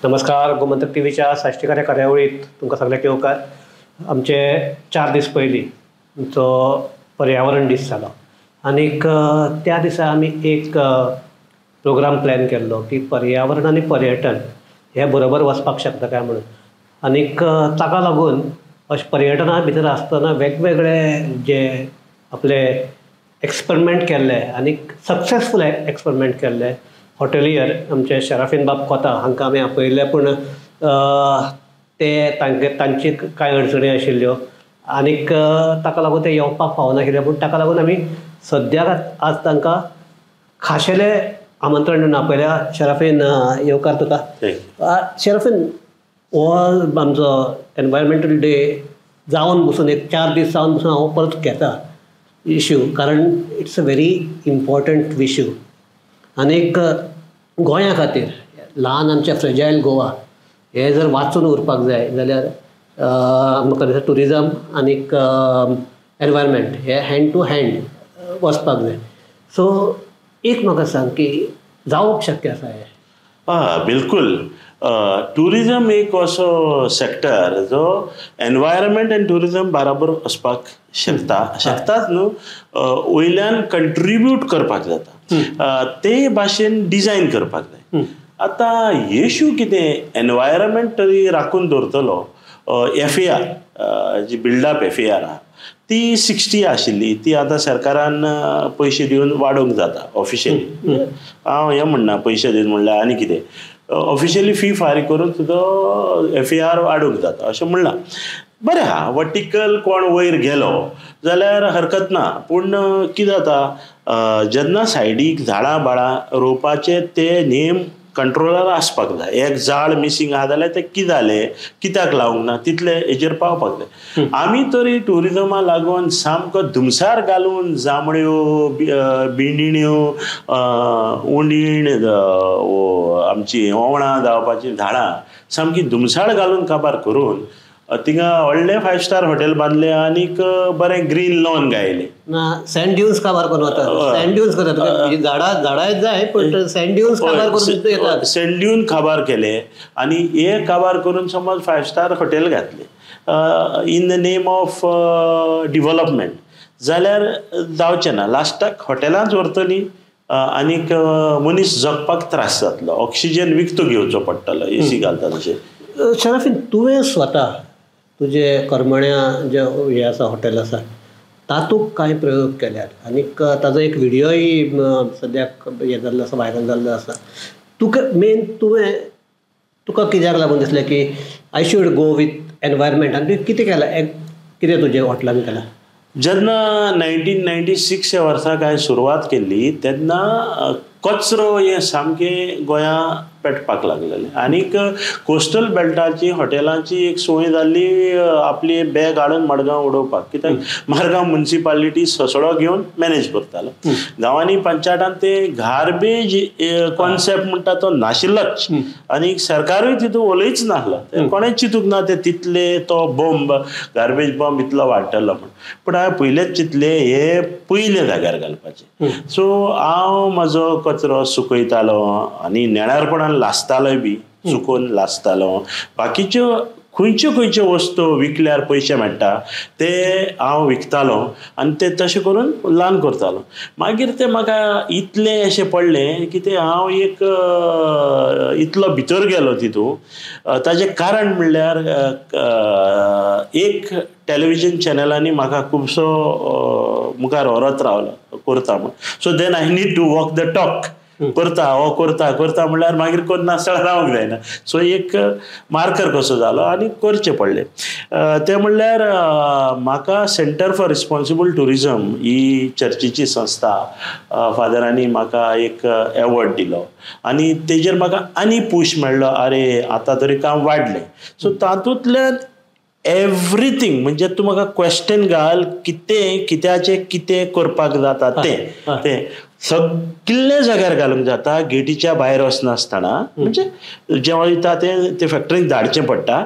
नमस्कार. गोमंतक टीव्हीच्या साश्टीकार ह्या कार्यावळीत तुमकां सगळ्यांक येवकार. आमचे 4 दीस पयलीं आमचो पर्यावरण दीस जालो आनीक त्या दिसा आमी एक प्रोग्राम प्लॅन केल्लो की पर्यावरण आनी पर्यटन हे बरोबर वचपाक शकता काय म्हणून. आनीक ताका लागून अशें पर्यटना भितर आसतना वेगवेगळे जे आपले एक्सपेरिमेंट केल्ले आनीक सक्सेसफूल एक्सपेरिमेंट केल्ले हॉटेलियर आमचे शराफीन बाब कोता हांकां आमी आपयल्ले, पूण ते तांची कांय अडचणी आशिल्ल्यो आनीक ताका लागून ते येवपाक पावनाशिल्ले. पूण ताका लागून आमी सद्याक आज तांकां खाशेलें आमंत्रण आपयल्या. शराफीन येवकार तुका. शराफीन, हो आमचो एनवायरमेंटल डे जावन बसून एक 4 दीस जावन बसून हांव परत घेता इश्यू, कारण it's a very important issue. आनीक गोंया खातीर ल्हान आमचें फ्रेजायल गोवा हें जर वाचून उरपाक जाय जाल्यार म्हाका दिसता टुरिजम आनीक एनवायरमेंट हे हँड टू हँड वचपाक जाय. सो एक म्हाका सांग की जावप शक्य आसा हें? बिलकुल. टुरिजम एक असो सेक्टर जो एनवायरमेंट आनी टुरिजम बराबर वचपाक शकतात न्हू, वयल्यान कंट्रिब्यूट करपाक जाता. ते भाशेन डिजायन करपाक जाय. आतां इश्यू कितें, एनवायरमेंट तरी राखून दवरतलो. FAR जी बिल्डअप FAR आहा ती 60 आशिल्ली, ती आतां सरकारान पयशे दिवन वाडोवंक जाता ऑफिशियली. हांव हें म्हणना पयशे दिवन म्हणल्यार आनी कितें, ऑफिशियली फी फारीक करून सुद्दां FAR वाडोवंक जाता अशें म्हणलां. बरें आहा, वर्टिकल कोण वयर गेलो जाल्यार हरकत ना. पूण कितें जाता, जेन्ना सायडीक झाडां बाळां रोवपाचे ते नेम कंट्रोलार आसपाक जाय. एक झाड मिसींग आहा जाल्यार तें कितें जालें, कित्याक लावंक ना, तितले हेजेर पावपाक जाय. आमी तरी टुरिजमा लागून सामको धुमसार घालून जांबळ्यो, भिंडिण्यो, उंडीण, आमची ओंवळां जावपाची झाडां सामकी धुमसाळ घालून काबार करून थिंगा व्हडलें 5 स्टार हॉटेल बांदलें आनीक बरें ग्रीन लॉन गायलें. सँड ड्यून्स काबार करून वता. सँड ड्यून्स करतात, झाडां जाय पण सँड ड्यून्स काबार करून येतात. सँड ड्यून काबार केले आनी हे काबार करून समज 5 स्टार हॉटेल घातलें इन द नेम ऑफ डिव्हलपमेंट, जाल्यार जावचें ना. लास्टाक हॉटेलांच व्हरतलीं आनीक मनीस जगपाक त्रास जातलो. ऑक्सिजन विकतो घेवचो पडटलो AC घालता तशें. शराफीन, तुवें स्वता तुजे करमण्या जे हे आसा हॉटेल आसा तातूंत कांय प्रयोग केल्यात आनीक ताजो एक व्हिडियोय सद्याक हें जाल्लो आसा, व्हायरल जाल्लो आसा. तुका कित्याक लागून दिसलें की I should go with environment, आनी तुवें कितें केलां, कितें तुजे हॉटेलान केलां? जेन्ना 1996 ह्या वर्सा हांवें सुरवात केल्ली तेन्ना कचरो हें सामकें गोंया पेटपाक लागलेलें. आनीक कोस्टल बेल्टाची हॉटेलांची एक संवय जाल्ली आपली बॅग हाडून मडगांव उडोवपाक. कित्याक मडगांव म्युनिसिपालिटी ससळो घेवन मॅनेज करतालो. गांवांनी पंचायतान ते गार्बेज कॉन्सेप्ट म्हणटा तो नाशिल्लोच आनीक सरकारूय तितून उलयच नासलो. कोणेच चिंतूंक ना ते तितले तो बॉम्ब गार्बेज बॉम्ब इतलो वाडटलो म्हण. पूण हांवें पयलेंच चिंतलें हे पयले जाग्यार घालपाचें. सो हांव म्हजो कचरो सुकयतालो आनी नेणारपणान लासतालोय बी, चुकोवन लासतालो. बाकीच्यो खंयच्यो वस्तू विकल्यार पयशे मेळटा ते हांव विकतालो आनी ते तशें करून ल्हान करतालो. मागीर ते म्हाका इतलें अशें पडलें की ते हांव एक इतलो भितर गेलो तितून. ताजें कारण म्हणल्यार एक टॅलिव्हिजन चॅनलांनी म्हाका खुबसो मुखार व्हरत रावलो करता म्हूण. So then I need to walk the talk. करता म्हणल्यार मागीर कोण नासतना रावंक जायना. सो एक मार्कर कसो जालो आनी करचें पडलें. तें म्हणल्यार म्हाका सेंटर फॉर रिस्पॉन्सिबल टुरिजम ही चर्चीची संस्था फादरांनी म्हाका एक एवॉर्ड दिलो आनी तेजेर म्हाका आनी पूश मेळ्ळो. अरे आतां तरी काम वाडलें. सो तातूंतल्यान एवरीथींग म्हणजे तूं म्हाका क्वेश्चन घाल, कित्याचें कितें करपाक जाता तें सगळे जाग्यार घालूंक जाता. गेटीच्या भायर वचनासतना, म्हणजे जें वयता तें फॅक्टरीक धाडचें पडटा.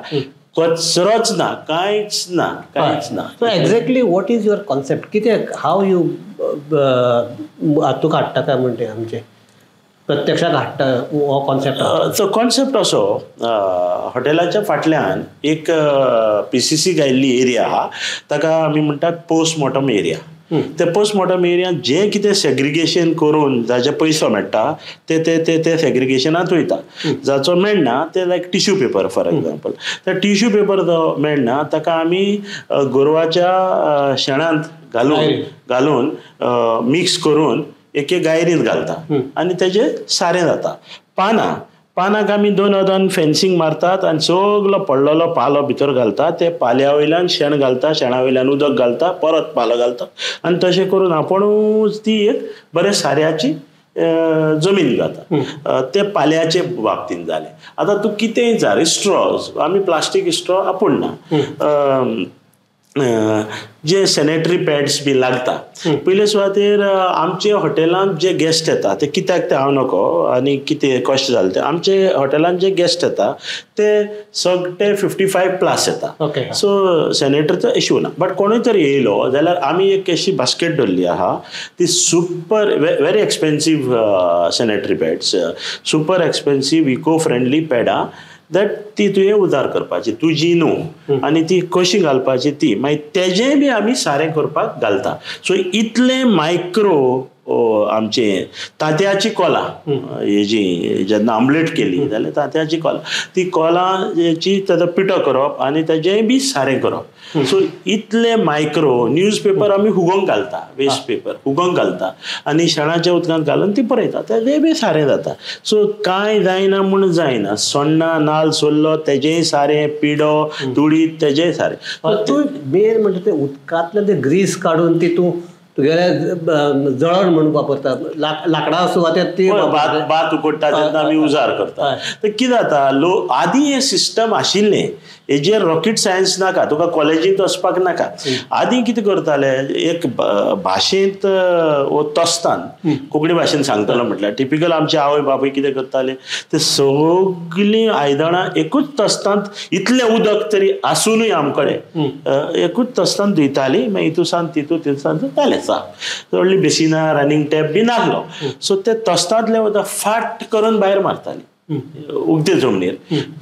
कचरोच ना, कांयच ना. So exactly what is your concept? कितें, हाव यू हातूंक हाडटा काय म्हणटे आमचे प्रत्यक्षात हाडटा हो कॉन्सेप्ट? तो कॉन्सेप्ट असो, हॉटेलाच्या फाटल्यान एक PCC गायल्ली एरिया आहा, ताका आमी म्हणटात पोस्टमॉर्टम एरिया. ते पोस्टमॉर्टम एरियांत जें कितें सेग्रिगेशन करून जाचे पयसो मेळटा ते सेग्रिगेशनांत वयता. जाचो मेळना ते लायक टिश्यू पेपर फॉर एग्जाम्पल. त्या टिश्यू पेपर जो मेळना ताका आमी गोरवाच्या शेणांत घालून मिक्स करून एक गायरींत घालता आनी तेजें सारें जाता. पानाक आमी 2 वदान फेन्सिंग मारतात आनी सगलो पडलेलो पालो भितर घालता. ते पाल्या वयल्यान शेण घालता, शेणा वयल्यान उदक घालता, परत पालो घालता आनी तशें करून आपुणूच ती एक बरे साऱ्याची जमीन जाता. ते पाल्याचे बाबतींत जालें. आतां तूं कितेंय जा, स्ट्रॉज, आमी प्लास्टीक स्ट्रॉ आपूण ना. जे सॅनिटरी पॅड्स बी लागता, पयले सुवातेर आमचे हॉटेलांत जे गेस्ट येता ते कित्याक ते हांव नको आनी कितें कशें जालें ते, आमचे हॉटेलांत जे गेस्ट येता ते सगळे 55+ येता. सो सॅनिटरीचो इश्यू ना. बट कोणूय तरी येयलो जाल्यार आमी एक अशी बास्केट दवरली आहा, ती super very expensive sanitary pads, super expensive eco friendly पॅडां दॅट ती तुवें उजार करपाची, तुजी न्हू, आनी ती कशी घालपाची ती मागीर तेजेंय बी आमी सारें करपाक घालता. सो इतलें मायक्रो आमचे तांतयाची कोला हेजी जेन्ना आमलेट केली जाल्यार तांतयाची कोला, ती कोलाची ताचो पिठो करप आनी तेजेंय बी सारें करप. सो इतले मायक्रो न्यूज पेपर आमी हुगोंक घालता, वेस्ट पेपर हुगोंक घालता आनी शेणाच्या उदकांत घालून ती पळयता, तेजेंय बी सारें जाता. सो कांय जायना म्हूण जायना. सोण्णां नाल्ल सोल्लो तेजेंय सारें, पिडो तुडीत तेजेंय सारें. तूं मेन म्हणजे ते उदकांतले ते ग्रीस काडून ती तूं तुगेले जळण म्हणून वापरता, लाकडां सुवातेर ती भात उकडटा तेन्ना आमी उजार करता. तर कितें जाता, आदीं हें सिस्टम आशिल्लें, हेजेर रॉकेट सायन्स नाका, तुका कॉलेजींत वचपाक नाका. आदीं कितें करताले, एक भाशेंत तोस्तान कोंकणी भाशेन सांगतलो म्हटल्यार टिपिकल आमचे आवय बापूय कितें करताले, ते सगळीं आयदनां एकूच तोस्तांत, इतलें उदक तरी आसुनूय आमकडे एकूच तोस्तांत धुयतालीं, मागीर हितूसान तितूसान जालें साफ. व्हडली बेसिनां, रनिंग टॅप बी नासलो. सो ते तोस्तांतलें उदक फाट करून भायर मारतालीं उगते जमनीर.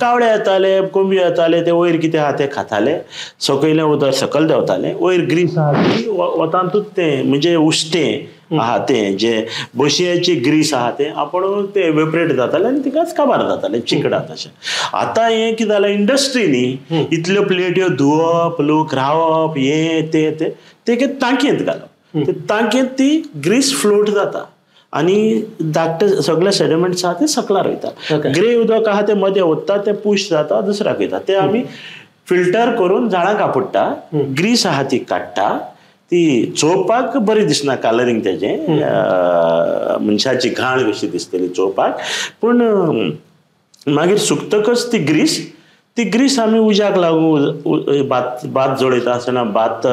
कावळे येताले, कोंबयो येताले, ते वयर कितें आहा तें खाताले, सकयलें उदक सकयल देंवतालें, वयर ग्रीस आहा ती वतांतूच तें म्हणजे उश्टें आहा तें जे बशयेची ग्रीस आहा तें आपण तें एवेपरेट जातालें आनी तिकाच काबार जातालें चिकडां तशें. आतां हें कितें जालें, इंडस्ट्री न्ही, इतल्यो प्लेट्यो धुवप, लोक रावप, हें तें तें टांकयेंत घालप, ते टांकयेंत ती ग्रीस फ्लोट जाता आनी धाकटे सगळे सेडिमेंट्स आहा ते सकलार वयता. ग्रे उदक आहा तें मदें वता, तें पुश जाता, दुसऱ्याक वयता. ते आमी फिल्टर करून झाडांक आपडटा, ग्रीस आहा ती काडटा, ती चोवपाक बरी दिसना, कलरींग तेजें मनशाची घाण कशी दिसतली चोवपाक, पूण मागीर सुकतकच ती ग्रीस आमी उज्याक लागून भात जोडयता आसतना, भात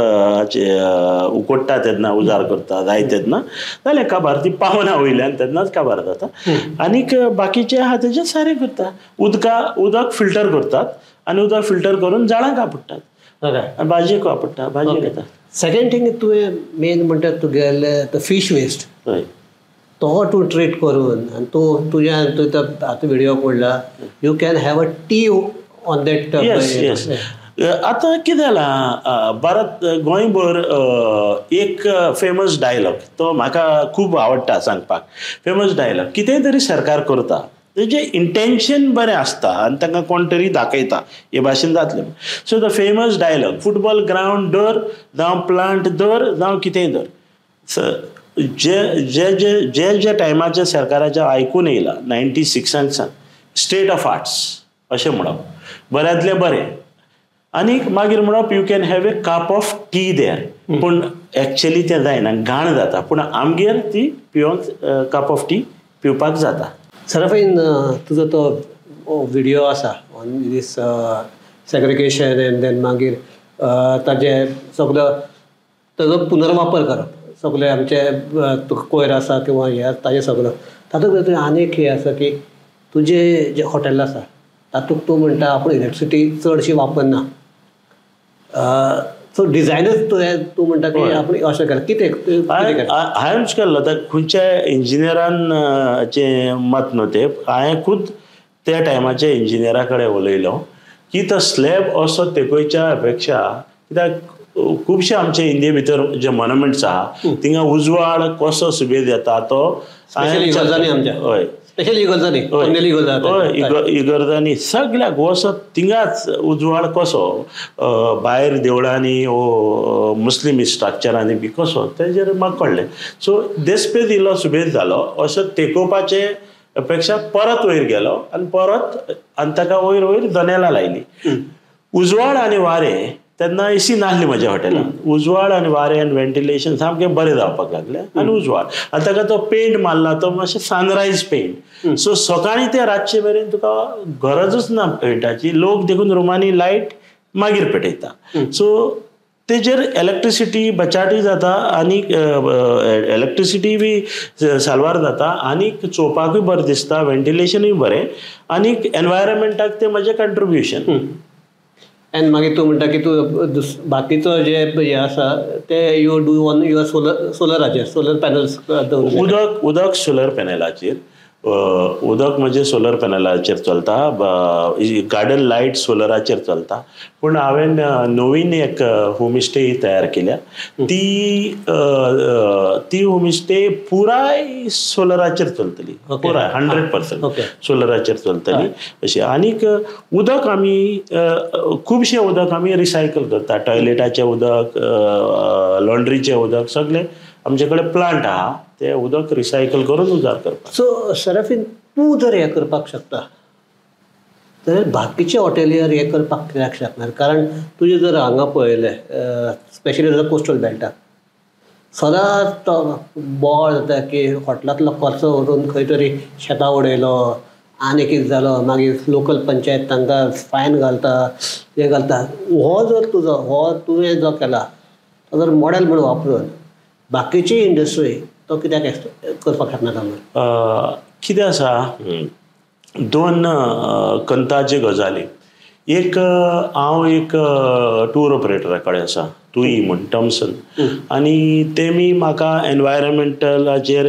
उकडटा तेन्ना उजार करता जाय तेन्ना जाल्यार काबार, ती पावना वयल्यान तेन्नाच काबार जाता. आनीक बाकीचे आहा तेजें सारें करता, उदक फिल्टर करतात आनी उदक फिल्टर करून झाडांक आपडटात, भाजयेक वापरता, भाजयेक येता. सेकेंड थिंग तुवें मेन म्हणटा तुगेले फीश वेस्ट, तो तूं ट्रीट करून आनी तूं तुज्यान आतां व्हिडियो पडला, you can have a T on that. Yes. आतां कितें जालां, भारत गोंयभर एक फेमस डायलॉग तो म्हाका खूब आवडटा सांगपाक. फेमस डायलॉग कितेंय तरी सरकार करता तेजें इंटेंशन बरें आसता आनी तांकां कोण तरी दाखयता हे भाशेन जातलें. So the famous dialogue, football ground दर, जावं प्लांट दर, जावं कितेंय दर, जे टायमाच्या सरकाराच्या आयकून येयला 96 स्टेट ऑफ आर्ट्स अशें म्हणप, बऱ्यांतलें बरें. आनीक मागीर म्हणप you can have a cup of tea there, पूण एक्चुअली तें जायना, घाण जाता, पूण आमगेर ती पिवंक कप ऑफ टी पिवपाक जाता. सराफीन, तुजो तो व्हिडिओ आसा on this segregation and then मागीर ताजें सगळो ताजो पुनर्वापर करप, सगळे आमचे कोयर आसा किंवा हे ताजें सगळो, तातूंत आनी एक हें आसा की तुजें जें हॉटेल आसा तातूंत तूं म्हणटा आपूण इलेक्ट्रिसिटी चडशी वापरना, सो डिझायनच तूं म्हणटा की आपण अशें केलें कितें हांवें केल्लो आतां खंयच्या इंजिनियरान चे मत न्हू तें हांवें खूद त्या टायमाच्या इंजिनियरा कडेन उलयलो की तो स्लॅब असो तेकोयच्या पेक्षा कित्याक खुबशे आमचे इंडिये भितर जे मॉन्युमेंट्स आहा थिंगा उजवाड कसो सुबेज येता तो हय स्पेशली इगर्जांनी सगळ्याक वसत थिंगाच उजवाड कसो भायर देवळांनी वो मुस्लीम स्ट्रक्चरांनी बी कसो तेजेर म्हाका कळ्ळें सो देस्पेज इल्लो सुबेज जालो अशें तेकोवपाचे पेक्षा परत वयर गेलो आनी ताका वयर वयर जनेलां लायली उजवाड आनी वारें तेन्ना एसी नासली म्हज्या हॉटेलान उजवाड आनी वारें आनी वेंटिलेशन सामकें बरें जावपाक लागलें आनी उजवाड आनी ताका तो पेंट मारला तो मातशें सनरायज पेंट सो सकाळीं ते रातचे मेरेन तुका गरजूच ना पेंटाची लोक देखून रुमांनी लायट मागीर पेटयता सो तेजेर इलेक्ट्रिसिटी बचाटय जाता आनी इलेक्ट्रिसिटी बी साल्वार जाता आनी चोवपाकूय बरें दिसता वेंटिलेशनूय बरें आनी एनवायरमेंटाक तें म्हजें कंट्रिब्युशन आनी मागीर तूं म्हणटा की तूं बाकीचो जे हे आसा ते यू डू ऑन युअर सोलराचेर सोलर पॅनल्स उदक सोलर पॅनलाचेर उदक म्हणजे सोलर पॅनलाचेर चलता गार्डन लायट सोलराचेर चलता पूण हांवें नवीन एक होमस्टे तयार केल्या ती होमस्टे पुराय सोलराचेर चलतली पुराय 100% सोलराचेर चलतली अशी आनीक उदक आमी खुबशें उदक आमी रिसायकल करता टॉयलेटाचें उदक लॉन्ड्रीचें उदक सगळें आमचे कडेन प्लांट आहा ते उदक रिसायकल करून उजार करपाक सो सराफीन तूं जर हें करपाक शकता जाल्यार बाकीचे हॉटेलियर हें करपाक कित्याक शकनात कारण तुजें जर हांगा पळयलें स्पेशली जर कोस्टल बेल्टाक सदांच तो बोवाळ जाता की हॉटेलांतलो खर्च व्हरून खंय तरी शेतां उडयलो आनी कितें जालो मागीर लोकल पंचायत तांकां फायन घालता हें घालता हो जर तुवें जो केला तो जर मॉडेल म्हणून वापरून बाकीची इंडस्ट्री तो कित्याक करपाक शकना कामार कितें आसा दोन कंताचे गजाली एक हांव एक टूर ऑपरेटरा कडेन आसा तुई म्हण टॉमसन आनी तेमी म्हाका एनवायरमेंटलाचेर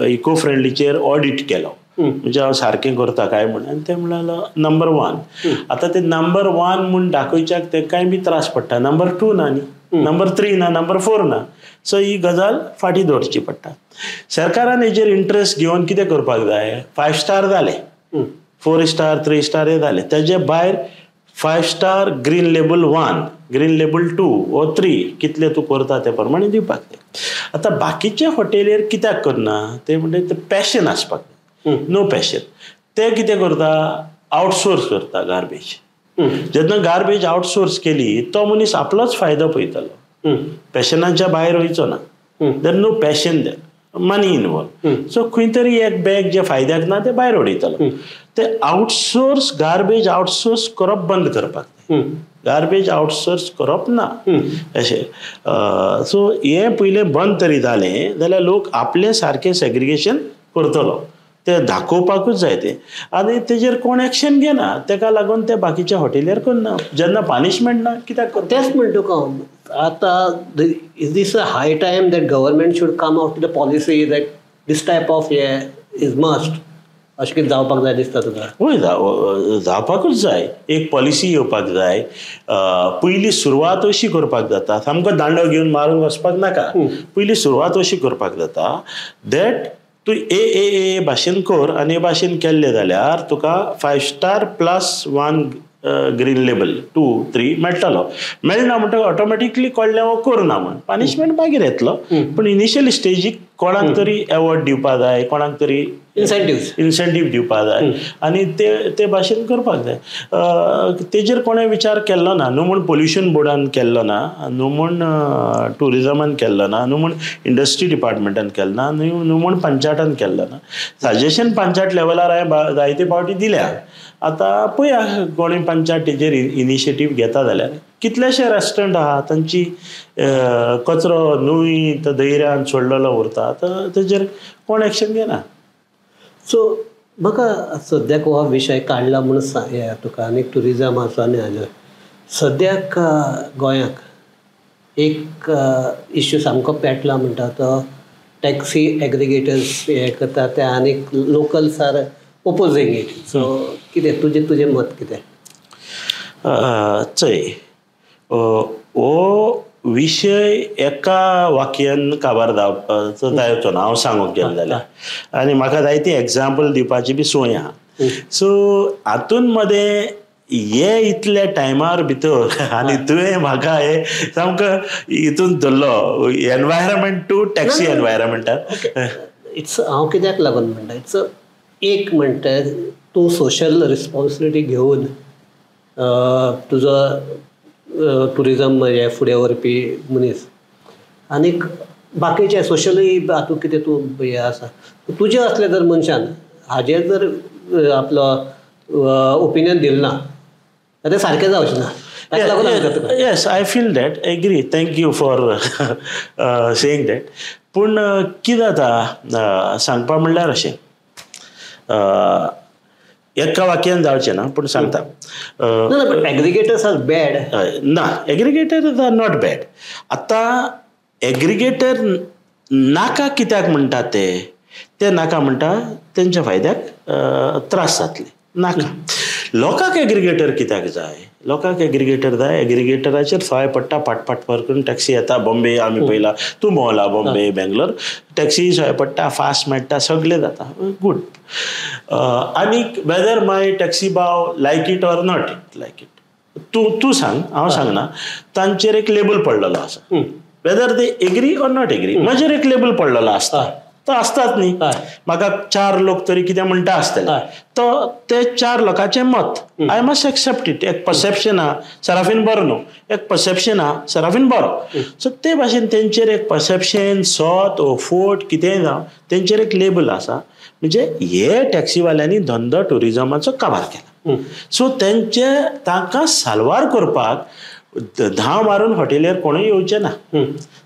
इको फ्रेंडलीचेर ऑडिट केलो म्हणजे हांव सारकें करता काय म्हण आनी ते म्हणलें नंबर 1 आतां ते नंबर 1 म्हूण दाखोवच्याक तेकाय बी त्रास पडटा नंबर 2 ना न्ही नंबर 3 ना नंबर 4 ना सो ही गजाल फाटीं दवरची पडटा सरकारान हेजेर इंट्रस्ट घेवन कितें करपाक जाय 5 स्टार जाले 4 स्टार 3 स्टार हे जाले तेजे भायर 5 star green label 1 green label 2 वो 3 कितले तूं करता ते प्रमाणे दिवपाक जाय आतां बाकीचे हॉटेलियर कित्याक करना ते म्हणजे ते पॅशन आसपाक नो पॅशन ते कितें करता आउटसोर्स करता गार्बेज जेन्ना गार्बेज आउटसोर्स केली तो मनीस आपलोच फायदो पळयतलो पॅशनाच्या भायर वयचो ना there no passion there money involve so खंय तरी एक बॅग जे फायद्याक ना ते भायर उडयतलो ते आउटसोर्स गार्बेज आउटसोर्स करप बंद करपाक गार्बेज आउटसोर्स करप ना अशें सो हें पयलें बंद तरी जालें जाल्यार लोक आपलें सारकें सेग्रिगेशन करतलो ते दाखोवपाकूच जाय ते आनी तेजेर कोण एक्शन घेना तेका लागून ते बाकीच्या हॉटेलियर करना जेन्ना पनिशमेंट ना कित्याक करता तेच म्हणटा तुका आतां is this a high time that government should come out to the policy that this type of हे इज मस्ट अशें कितें जावपाक जाय दिसता तुका हय जावपाकूच जाय एक पॉलिसी येवपाक जाय पयली सुरवात अशी करपाक जाता सामको दांडो घेवन मारूंक वचपाक नाका पयली सुरवात अशी करपाक जाता दॅट तूं ए भाशेन कर आनी हे भाशेन केल्लें जाल्यार तुका 5 स्टार प्लस 1 ग्रीन लेबल 2 3 मेळटलो मेळना म्हणटा ऑटोमॅटिकली कळ्ळें हो करना म्हण पनिशमेंट मागीर येतलो पूण इनिशियल स्टेजीक कोणाक तरी एवॉर्ड दिवपा जाय कोणाक तरी इन्सेंटीव दिवपा जाय आनी ते भाशेन करपाक जाय तेजेर कोणें विचार केल्लो ना न्हू म्हूण पोल्युशन बोर्डान केल्लो ना न्हू म्हूण टुरिजमान केल्लो ना न्हू म्हूण इंडस्ट्री डिपार्टमेंटान केल्लो ना न्हू म्हूण पंचायतान केल्लो ना सजेशन पंचायत लेवलार हांवें जायते फावटी दिल्या आतां पळया कोणें पंचायत तेजेर इनिशिएटीव घेता जाल्यार कितलेशे रेस्टॉरंट आहा तांची कचरो न्हूय तो दर्यान सोडलेलो उरता तेजेर कोण एक्शन घेना सो म्हाका सद्याक हो विशय काडला म्हणून तुका आनी ट्युरिजमाचो आनी हाजो सद्याक गोंयाक एक इश्यू सामको पेटला म्हणटा तो टॅक्सी एग्रिगेटर्स हे करता ते आनीक लोकल्स आर ओपोजींग इट. सो कितें तुजें मत कितें? चय हो विशय एका वाक्यान काबार जावचो ना हांव सांगूंक गेलो जाल्यार, आनी म्हाका जायती एग्जाम्पल दिवपाची बी सोय आहा. सो हातून मदें हे इतल्या टायमार भितर आनी तुवें म्हाका हे सामको हितून धरलो एनवायरमेंट टू टॅक्सी एनवायरमेंटार. इट्स हांव कित्याक लागून म्हणटा, इट्स एक म्हणटा तूं सोशल रिस्पॉन्सिबिलिटी घेवन तुजो टुरिजम हे फुडें व्हरपी मनीस आनीक बाकीचे सोशली हातूंत कितें तूं हें आसा तुजें असलें जर मनशान हाजेर जर आपलो ओपिनियन दिलें ना जाल्यार तें सारकें जावचें ना. Yes, I feel that, agree, thank you for saying that. पूण कितें जाता सांगपा म्हणल्यार अशें एका वाक्यान जावचें ना, पूण सांगता. एग्रिगेटर्स आर बॅड ना, एग्रिगेटर्स आर नॉट बॅड. आतां एग्रिगेटर नाका कित्याक म्हणटा ते नाका म्हणटा तेंच्या फायद्याक त्रास जातले. नाका लोकांक एग्रिगेटर कित्याक जाय? लोकांक एग्रिगेटर जाय, एग्रिगेटराचेर सवाय पडटा, फाटफाट करून टॅक्सी येता. बॉम्बे आमी पयला, तूं भोंवला बॉम्बे बेंगलोर, टॅक्सी सवाय पडटा, फास्ट मेळटा, सगळें जाता, गूड. आनीक वेदर माय टॅक्सी भाव like it or not like it, तूं सांग, हांव सांगना. तांचेर एक लेबल पडलेलो आसा, whether they agree or not agree. म्हजेर एक लेबल पडलेलो आसता, तो आसताच न्ही. म्हाका 4 लोक तरी कितें म्हणटा आसतले, तो ते 4 लोकांचें मत, आय मस्ट एक्सेप्ट इट. एक परसेप्शन आहा, सराफीन बरो न्हू, एक परसेप्शन आहा, सराफीन बरो. सो ते भाशेन तेंचेर एक परसेप्शन, सोत ओ फोट कितेंय जावं, तेंचेर एक लेबल आसा. म्हणजे हे टॅक्सीवाल्यांनी धंदो टुरिजमाचो काबार केला. सो तांकां साल्वार करपाक धांव मारून हॉटेलियर कोणूय येवचें ना.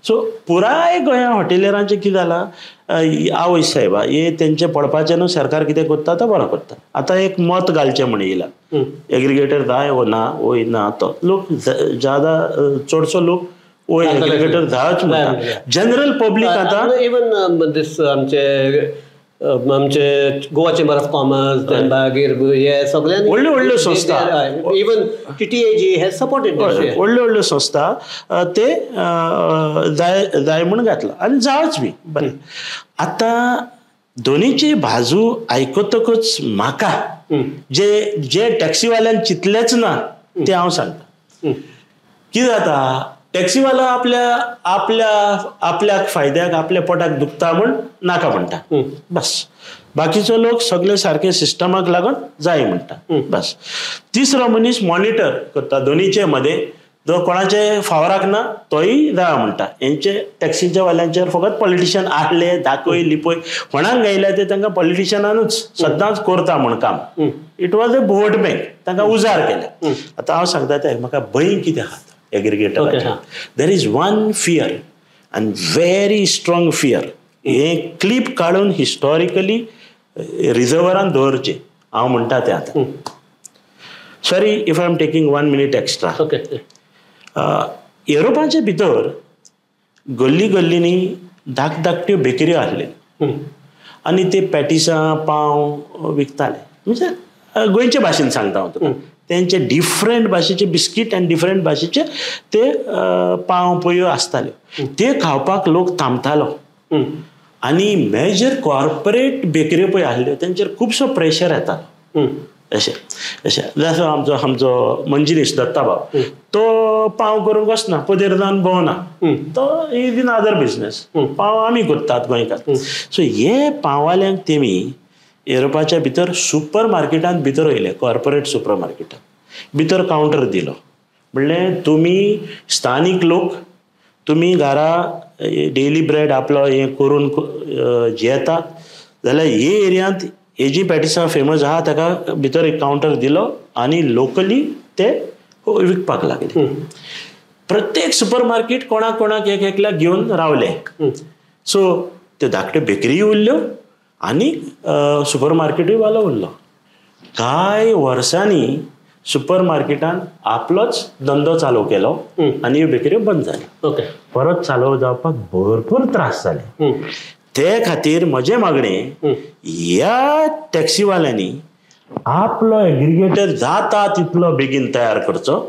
सो पुराय गोंया हॉटेलियरांचें कितें जालां, आवय सायबा हे तेंचें पडपाचें न्हू, सरकार कितें करता तो बरो करता. आतां एक मत घालचें म्हण येयला, एग्रिगेटर जाय वो ना, तो लोक ज्यादा चडसो लोक वो एग्रिगेटर जायच म्हणटा. जनरल पब्लीक आतां इवन दीस आमचे गोवा चेंबर ऑफ कॉमर्स मागीर हे सगळ्यांनी व्हडल्यो संस्था, इवन TTAG हे सपोर्टेड व्हडल्यो संस्था ते जाय म्हूण घातला आनी जावच बी बरें. आतां दोनीची बाजू आयकतकच म्हाका जे टॅक्सीवाल्यान चिंतलेंच ना तें हांव सांगता. कितें जाता, टॅक्सीवालो आपल्याक फायद्याक आपल्या पोटाक दुखता म्हूण नाका म्हणटा, बस. बाकीचो लोक सगळे सारके सिस्टमाक लागून जाय म्हणटा, बस. तिसरो मनीस मॉनिटर करता दोनीचे मदें, जो कोणाचे फावराक ना तोय जाय म्हणटा. हेंचे टॅक्सीच्या वाल्यांचेर फकत पॉलिटिशियन आसले दाखय लिपय कोणाक गायल्या ते तांकां पॉलिटिशियनानूच सदांच करता म्हण काम. It was a vote bank, तांकां उजार केल्या. आतां हांव सांगता ते म्हाका भंय कितें आहा aggregator. There is one fear and very strong fear. हे क्लिप काडून हिस्टॉरिकली रिझर्वरान दवरचे, हांव म्हणटा तें आतां. Sorry if I am taking 1 minute extra. युरोपाचे भितर गल्ली गल्लींनी धाकट्यो बेकऱ्यो आसल्यो आनी ते पॅटिसां पाव विकताले. म्हणजे गोंयचे भाशेन सांगता हांव तुका, तेंचे डिफरंट भाशेचे बिस्कीट आनी डिफरंट भाशेचे ते पाव पयो आसताल्यो, ते खावपाक लोक थांबतालो. आनी मेजर कॉर्पोरेट बेकऱ्यो पळय आसल्यो तेंचेर खुबसो प्रेशर येतालो. अशें जसो आमचो मंजिरीश दत्ताभाव, तो पाव करूंक वचना, पदेर जावन भोंवना, तो इज इन अदर बिजनेस. पाव आमी करतात गोंयकार. सो हे पाववाल्यांक तेमी युरोपाच्या भितर सुपर मार्केटांत भितर वयले, कॉर्पोरेट सुपर मार्केटांत भितर कावंटर दिलो. म्हणलें तुमी स्थानीक लोक, तुमी घरा डेली ब्रेड आपलो हें करून जेतात जाल्यार हे एरियांत हेजी पॅटिसां फेमस आहा, ताका भितर एक कावंटर दिलो आनी लोकली ते विकपाक लागले. प्रत्येक सुपर मार्केट कोणाक एकल्याक घेवन रावले. सो त्यो धाकट्यो बेकरी उरल्यो आनी सुपर मार्केटूय वालो उरलो. कांय वर्सांनी सुपर मार्केटान आपलोच धंदो चालू केलो आनी ह्यो बेकऱ्यो बंद जाल्यो. ओके. परत चालू जावपाक भरपूर त्रास जाले. ते खातीर म्हजें मागणें ह्या टॅक्सीवाल्यांनी आपलो एग्रिगेटर जाता तितलो बेगीन तयार करचो.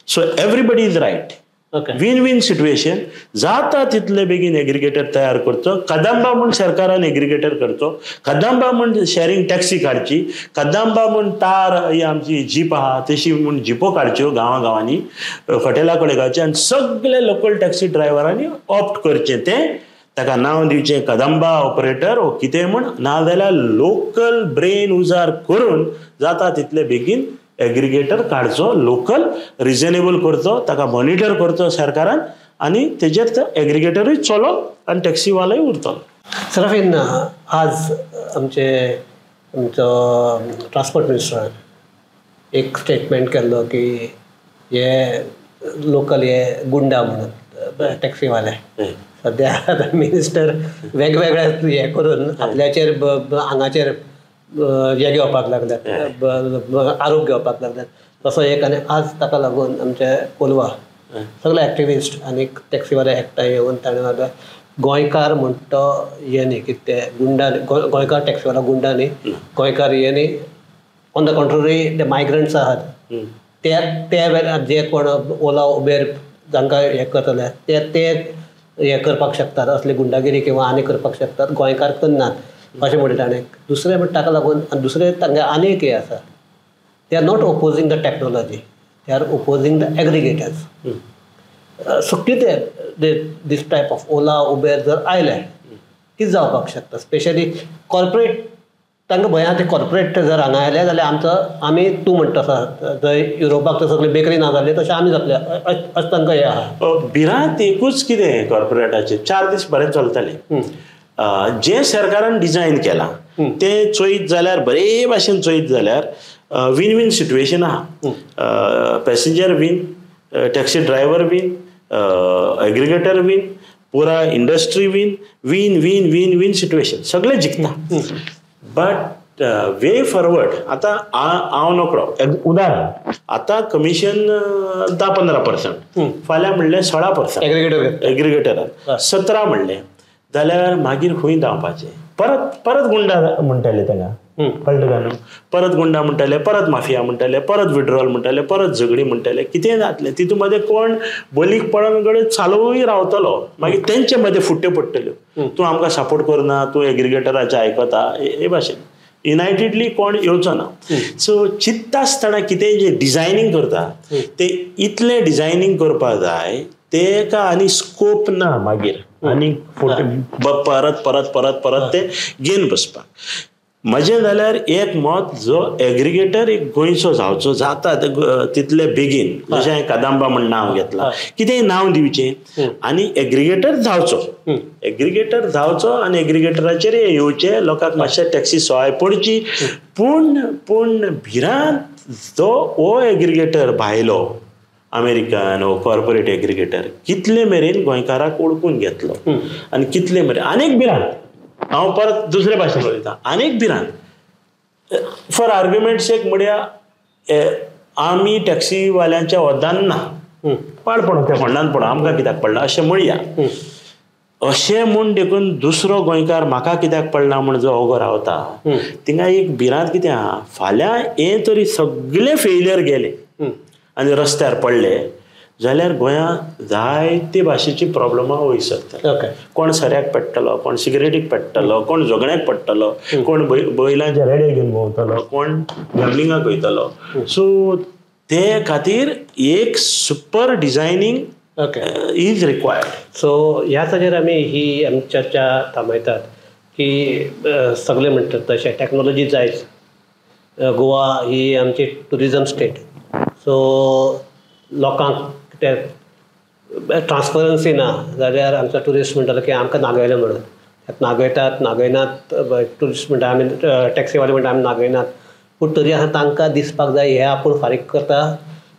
So everybody is right. Okay. Win win situation. जाता तितले बेगीन एग्रिगेटर तयार करचो. कदंबा म्हूण सरकारान एग्रिगेटर करचो. कदंबा म्हूण शेअरिंग टॅक्सी काडची. कदंबा म्हूण तार ही आमची जीप आहा तशी म्हूण जिपो काडच्यो गांवांनी हॉटेला कडेन घालचे आनी सगळे लोकल टॅक्सी ड्रायव्हरांनी ऑप्ट करचें तें. ताका नांव दिवचें कदंबा ऑपरेटर वो कितें म्हूण. नाजाल्यार लोकल ब्रेन उजार करून जाता तितले बेगीन एग्रिगेटर काडचो. लोकल रिजनेबल करचो. ताका मॉनिटर करचो सरकारान आनी तेजेर तो एग्रिगेटरूय चलो आनी टॅक्सीवालोय उरतलो. सराफीन, आज आमचो ट्रान्सपोर्ट मिनिस्टरान एक स्टेटमेंट केल्लो की हे लोकल हे गुंडा म्हणून टॅक्सीवाले. सद्या आतां मिनिस्टर वेगवेगळे हे करून आपल्याचेर हांगाचेर हे घेवपाक लागल्यात, आरोप घेवपाक लागल्यात. तसो एक आनी आज ताका लागून आमचे कोलवा सगळे एक्टिविस्ट आनी टॅक्सीवाले एकठांय येवन ताणें म्हणलें गोंयकार म्हणटा हे न्ही कितें ते गुंडा गोंयकार टॅक्सीवाला गुंडा न्ही, गोंयकार हे न्ही. ऑन द कॉन्ट्ररी ते मायग्रंट्स आहात ते जे कोण ओला उबेर जांकां हे करतले ते हे करपाक शकतात, असली गुंडागिरी किंवा आनी करपाक शकतात, गोंयकार करनात अशें म्हणटा ताणें. दुसरें म्हणटा ताका लागून दुसरें तांगे आनी एक हे आसा. They are not opposing the technology, they are opposing the aggregators. So कितें this type of Ola Uber जर आयले कितें जावपाक शकता. स्पेशली कॉर्पोरेट तांकां भंय आहा ते कॉर्पोरेट जर हांगा आयले जाल्यार आमी तूं म्हणटा आसा जंय युरोपाक तर सगळी बेकरी ना जाल्ली तशें आमी जातले अशें तांकां हे आहा. भिरांत एकूच कितें कॉर्पोरेटाचें 4 दीस बरें चलतलें. जें सरकारान डिझायन केलां तें चोयत जाल्यार बरे भाशेन चोयत जाल्यार विन विन सिट्युएशन आहा. Passenger win, taxi driver win, aggregator win, पुरा industry win, win win win win situation सगळे जिखता. बट वे फॉरवर्ड आतां हांव नोकरो उदाहरण आतां कमिशन 10-15%, फाल्यां म्हणलें 16% एग्रिगेटरान, 17 म्हणलें जाल्यार मागीर खंय धांवपाचें. परत गुंडा म्हणटाले तांकां कळटा काय न्हू. परत गुंडा म्हणटाले, परत माफिया म्हणटाले, परत विड्रॉल म्हणटाले, परत झगडी म्हणटाले, कितें जातलें. तितून मदें कोण बलीक पडोन गडे चालूय रावतलो. मागीर तेंचे मदें फुट्ट्यो पडटल्यो. तूं आमकां सपोर्ट करना, तूं एग्रिगेटराचें आयकता हे भाशेन युनायटेडली कोण येवचो ना. सो चिंतता आसतना कितें जे डिझायनींग करता ते इतलें डिझायनींग करपाक जाय तेका आनी स्कोप ना मागीर आनी परत परत परत परत ते घेवन बसपाक. म्हजें जाल्यार एक मत जो एग्रिगेटर एक गोंयचो जावचो जाता तितले बेगीन. जशें हांवें कदंबा म्हण नांव घेतलां, कितेंय नांव दिवचें आनी एग्रिगेटर जावचो. एग्रिगेटर जावचो आनी एग्रिगेटराचेर येवचें. लोकांक मातशें टॅक्सी सवाय पडची. पूण भिरांत जो हो एग्रिगेटर भायलो अमेरिकन वो कॉर्पोरेट एग्रिगेटर कितले मेरेन गोंयकाराक ओळखून घेतलो आनी कितले मेरेन आनीक भिरांत. हांव परत दुसरे भाशेन उलयतां. आनीक भिरांत फॉर आर्ग्युमेंट्स एक म्हणया आमी टॅक्सीवाल्यांच्या वदान ना, पाडपण त्या फोंडान पडो आमकां कित्याक पडला अशें म्हणया. अशें म्हूण देखून दुसरो गोंयकार म्हाका कित्याक पडला म्हूण जो ओगो रावता थिंगा एक भिरांत कितें आहा. फाल्यां हे तरी सगळे फेलियर गेले आनी रस्त्यार पडले जाल्यार गोंयांत जायते भाशेची प्रॉब्लमां वयर सरतात. कोण सऱ्याक पेट्टलो, कोण सिगरेटीक पेट्टलो, कोण झगड्याक पडटलो, कोण बैलांच्या रेडे घेवन भोंवतलो, कोण गॅमलिंगाक वयतलो. सो ते खातीर एक super designing is required. So ह्या ताजेर आमी चर्चा थांबयतात की सगळे म्हणटात तशें टॅक्नोलॉजी जायच. गोवा ही आमची टुरिजम स्टेट. सो लोकांक ते ट्रान्सपरन्सी ना जाल्यार आमचो ट्युरिस्ट म्हणटालो की आमकां नागयलें म्हणून नागयनात. ट्युरिस्ट म्हणटा आमी टॅक्सीवाले म्हणटा आमी नागयनात. पूण तरी आतां तांकां दिसपाक जाय हे आपूण फारीक करता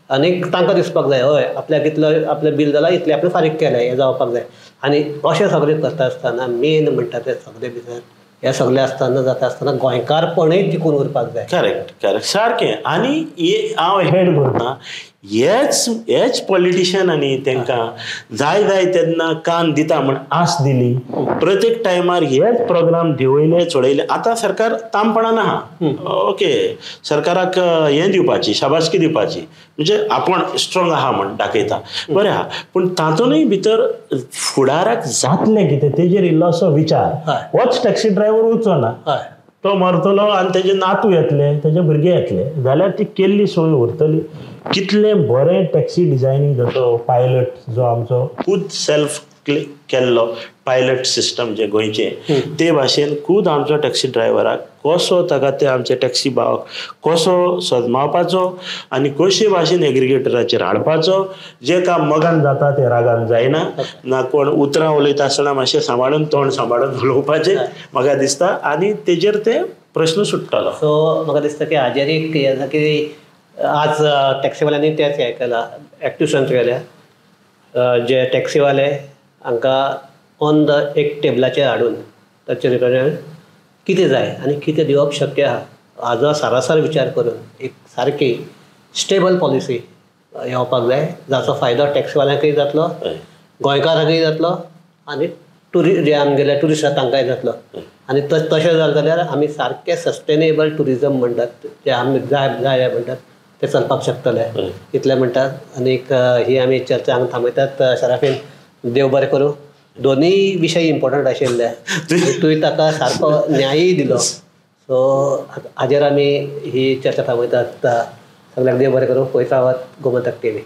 आनी तांकां दिसपाक जाय हय आपल्याक इतलें आपलें बील जालां इतलें आपणें फारीक केलें हें जावपाक जाय. आनी अशें सगळें करता आसतना मेन म्हणटा तें सगळें भितर हे सगळें आसतना जाता आसतना गोंयकारपणूय टिकून उरपाक जाय. करेक्ट सारकें. आनी हांव हेड करता हेच पॉलिटिशियनांनी तांकां जाय तेन्ना कान दिता म्हण आस दिली. प्रत्येक टायमार हेच प्रोग्राम देंवयले चडयले. आतां सरकार तामपणान आहा. ओके, सरकाराक हें दिवपाची, शाबासकी दिवपाची, म्हणजे आपण स्ट्रॉंग आहा म्हण दाखयता, बरें आहा. पूण तातूंतय भितर फुडाराक जातलें कितें तेजेर इल्लो असो विचार. होच टॅक्सी ड्रायव्हर वचचो ना, तो मरतलो आनी तेजे नातू येतले, तेजे भुरगे येतले, जाल्यार ती केल्ली सोय उरतली. कितलें बरें टॅक्सी डिझायनींग जातो. पायलट जो आमचो खूद सेल्फ केल्लो पायलट सिस्टम जे गोंयचे, ते भाशेन खूद आमचो टॅक्सी ड्रायव्हराक कसो ताका ते आमचे टॅक्सी भावाक कसो सजमावपाचो आनी कशे भाशेन एग्रिगेटराचेर हाडपाचो. जे काम मगान जाता ते रागान जायना. ना कोण उतरां उलयता आसतना मातशें सांबाळून तोंड सांबाळून उलोवपाचें म्हाका दिसता, आनी तेजेर ते प्रश्न सुट्टालो. सो म्हाका दिसता की हाजेर एक हें आसा की आज टॅक्सीवाल्यांनी तेच हें केलां, एक्टिव्ह केल्या. जे टॅक्सीवाले हांकां ऑन द एक टेबलाचेर हाडून ताचेर कितें जाय आनी कितें दिवप शक्य आहा हाजो सारासर विचार करून एक सारकी स्टेबल पॉलिसी येवपाक जाय, जाचो फायदो टॅक्सीवाल्यांकय जातलो, गोंयकारांकय जातलो आनी जे आमगेले टुरिस्ट आसा तांकांय जातलो. आनी तशें जालें जाल्यार आमी सारकें सस्टेनेबल टुरिजम म्हणटात जे आमी जाय म्हणटात ते चलपाक शकतले. इतलें म्हणटात. आनीक ही आमी चर्चा हांगा थांबयतात. शराफीन, देव बरें करूं. दोनूय विशय इम्पॉर्टंट आशिल्ले, तुवें ताका सारको न्यायय दिलो. सो हाजेर आमी ही चर्चा थांबयतात. सगळ्यांक देव बरें करूं. पळयता आवाज गोमंतक टीव्ही.